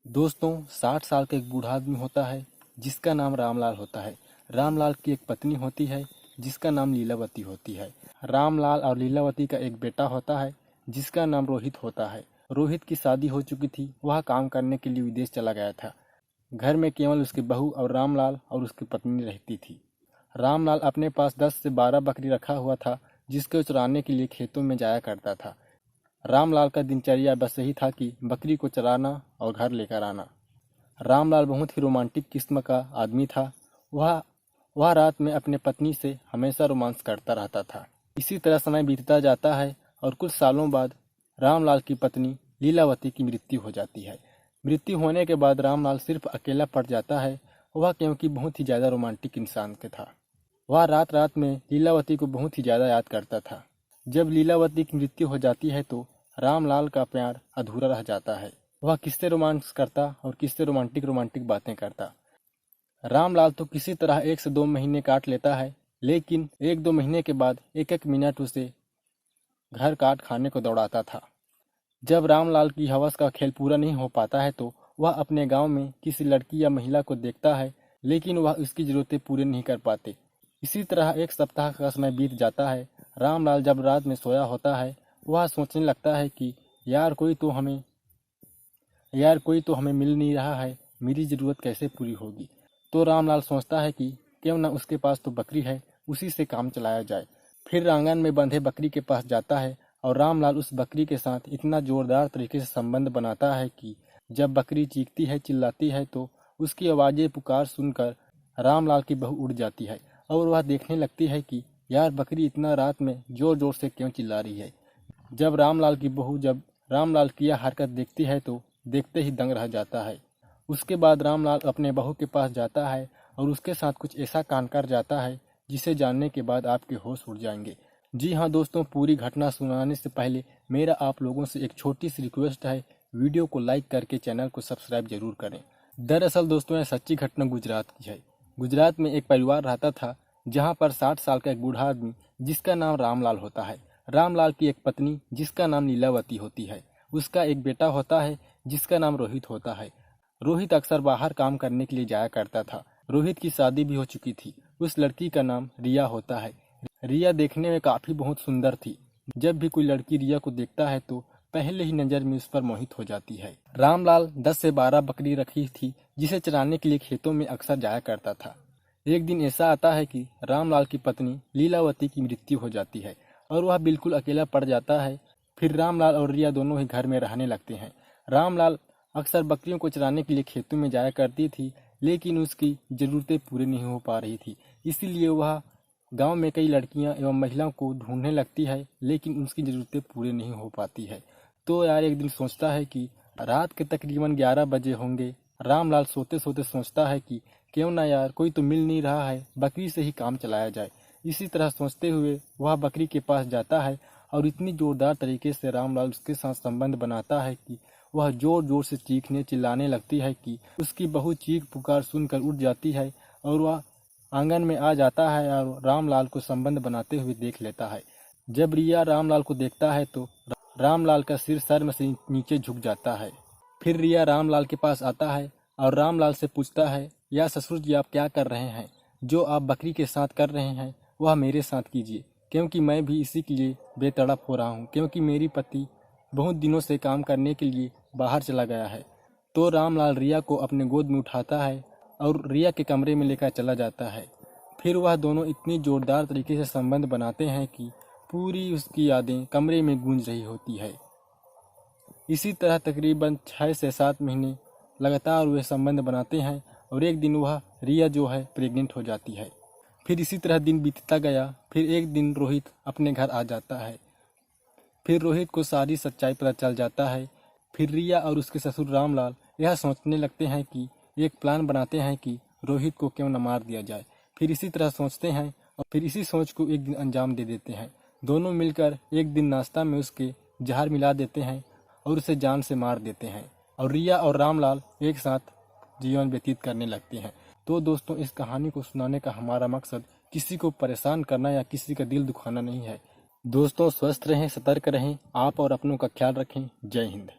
दोस्तों 60 साल का एक बूढ़ा आदमी होता है जिसका नाम रामलाल होता है। रामलाल की एक पत्नी होती है जिसका नाम लीलावती होती है। रामलाल और लीलावती का एक बेटा होता है जिसका नाम रोहित होता है। रोहित की शादी हो चुकी थी, वह काम करने के लिए विदेश चला गया था। घर में केवल उसकी बहू और रामलाल और उसकी पत्नी रहती थी। रामलाल अपने पास 10 से 12 बकरी रखा हुआ था जिसको चराने के लिए खेतों में जाया करता था। रामलाल का दिनचर्या बस यही था कि बकरी को चराना और घर लेकर आना। रामलाल बहुत ही रोमांटिक किस्म का आदमी था। वह रात में अपने पत्नी से हमेशा रोमांस करता रहता था। इसी तरह समय बीतता जाता है और कुछ सालों बाद रामलाल की पत्नी लीलावती की मृत्यु हो जाती है। मृत्यु होने के बाद रामलाल सिर्फ अकेला पड़ जाता है, वह क्योंकि बहुत ही ज़्यादा रोमांटिक इंसान के था। वह रात रात में लीलावती को बहुत ही ज़्यादा याद करता था। जब लीलावती की मृत्यु हो जाती है तो रामलाल का प्यार अधूरा रह जाता है। वह किससे रोमांस करता और किससे रोमांटिक बातें करता। रामलाल तो किसी तरह 1 से 2 महीने काट लेता है, लेकिन 1-2 महीने के बाद एक मिनट उसे घर काट खाने को दौड़ाता था। जब रामलाल की हवस का खेल पूरा नहीं हो पाता है तो वह अपने गांव में किसी लड़की या महिला को देखता है, लेकिन वह उसकी ज़रूरतें पूरी नहीं कर पाते। इसी तरह 1 सप्ताह का समय बीत जाता है। रामलाल जब रात में सोया होता है, वह सोचने लगता है कि यार कोई तो हमें मिल नहीं रहा है, मेरी ज़रूरत कैसे पूरी होगी। तो रामलाल सोचता है कि क्यों ना उसके पास तो बकरी है, उसी से काम चलाया जाए। फिर आंगन में बंधे बकरी के पास जाता है और रामलाल उस बकरी के साथ इतना ज़ोरदार तरीके से संबंध बनाता है कि जब बकरी चीखती है, चिल्लाती है तो उसकी आवाज़ें पुकार सुनकर रामलाल की बहू उड़ जाती है और वह देखने लगती है कि यार बकरी इतना रात में ज़ोर ज़ोर से क्यों चिल्ला रही है। जब रामलाल की बहू रामलाल की यह हरकत देखती है तो देखते ही दंग रह जाता है। उसके बाद रामलाल अपने बहू के पास जाता है और उसके साथ कुछ ऐसा कांड कर जाता है जिसे जानने के बाद आपके होश उड़ जाएंगे। जी हाँ दोस्तों, पूरी घटना सुनाने से पहले मेरा आप लोगों से एक छोटी सी रिक्वेस्ट है, वीडियो को लाइक करके चैनल को सब्सक्राइब जरूर करें। दरअसल दोस्तों, यह सच्ची घटना गुजरात की है। गुजरात में एक परिवार रहता था जहाँ पर 60 साल का एक बूढ़ा आदमी जिसका नाम रामलाल होता है। रामलाल की एक पत्नी जिसका नाम लीलावती होती है। उसका एक बेटा होता है जिसका नाम रोहित होता है। रोहित अक्सर बाहर काम करने के लिए जाया करता था। रोहित की शादी भी हो चुकी थी। उस लड़की का नाम रिया होता है। रिया देखने में काफी बहुत सुंदर थी। जब भी कोई लड़की रिया को देखता है तो पहले ही नजर में उस पर मोहित हो जाती है। रामलाल 10 से 12 बकरी रखी थी जिसे चराने के लिए खेतों में अक्सर जाया करता था। एक दिन ऐसा आता है कि रामलाल की पत्नी लीलावती की मृत्यु हो जाती है और वह बिल्कुल अकेला पड़ जाता है। फिर रामलाल और रिया दोनों ही घर में रहने लगते हैं। रामलाल अक्सर बकरियों को चराने के लिए खेतों में जाया करती थी, लेकिन उसकी ज़रूरतें पूरी नहीं हो पा रही थी। इसीलिए वह गांव में कई लड़कियां एवं महिलाओं को ढूंढने लगती है, लेकिन उसकी ज़रूरतें पूरी नहीं हो पाती है। तो यार एक दिन सोचता है कि रात के तकरीबन 11 बजे होंगे। रामलाल सोते सोते सोचता है कि क्यों ना यार कोई तो मिल नहीं रहा है, बकरी से ही काम चलाया जाए। इसी तरह सोचते हुए वह बकरी के पास जाता है और इतनी जोरदार तरीके से रामलाल उसके साथ संबंध बनाता है कि वह जोर जोर से चीखने चिल्लाने लगती है कि उसकी बहू चीख पुकार सुनकर उठ जाती है और वह आंगन में आ जाता है और रामलाल को संबंध बनाते हुए देख लेता है। जब रिया रामलाल को देखता है तो रामलाल का सिर शर्म से नीचे झुक जाता है। फिर रिया रामलाल के पास आता है और रामलाल से पूछता है, या ससुर जी आप क्या कर रहे हैं? जो आप बकरी के साथ कर रहे हैं वह मेरे साथ कीजिए, क्योंकि मैं भी इसी के लिए बेतड़प हो रहा हूँ, क्योंकि मेरी पति बहुत दिनों से काम करने के लिए बाहर चला गया है। तो रामलाल रिया को अपने गोद में उठाता है और रिया के कमरे में लेकर चला जाता है। फिर वह दोनों इतनी जोरदार तरीके से संबंध बनाते हैं कि पूरी उसकी यादें कमरे में गूंज रही होती है। इसी तरह तकरीबन 6 से 7 महीने लगातार वे संबंध बनाते हैं और एक दिन वह रिया जो है प्रेग्नेंट हो जाती है। फिर इसी तरह दिन बीतता गया। फिर एक दिन रोहित अपने घर आ जाता है। फिर रोहित को सारी सच्चाई पता चल जाता है। फिर रिया और उसके ससुर रामलाल यह सोचने लगते हैं कि एक प्लान बनाते हैं कि रोहित को क्यों न मार दिया जाए। फिर इसी तरह सोचते हैं और फिर इसी सोच को एक दिन अंजाम दे देते हैं। दोनों मिलकर एक दिन नाश्ता में उसके जहर मिला देते हैं और उसे जान से मार देते हैं और रिया और रामलाल एक साथ जीवन व्यतीत करने लगते हैं। तो दोस्तों, इस कहानी को सुनाने का हमारा मकसद किसी को परेशान करना या किसी का दिल दुखाना नहीं है। दोस्तों, स्वस्थ रहें, सतर्क रहें, आप और अपनों का ख्याल रखें। जय हिंद।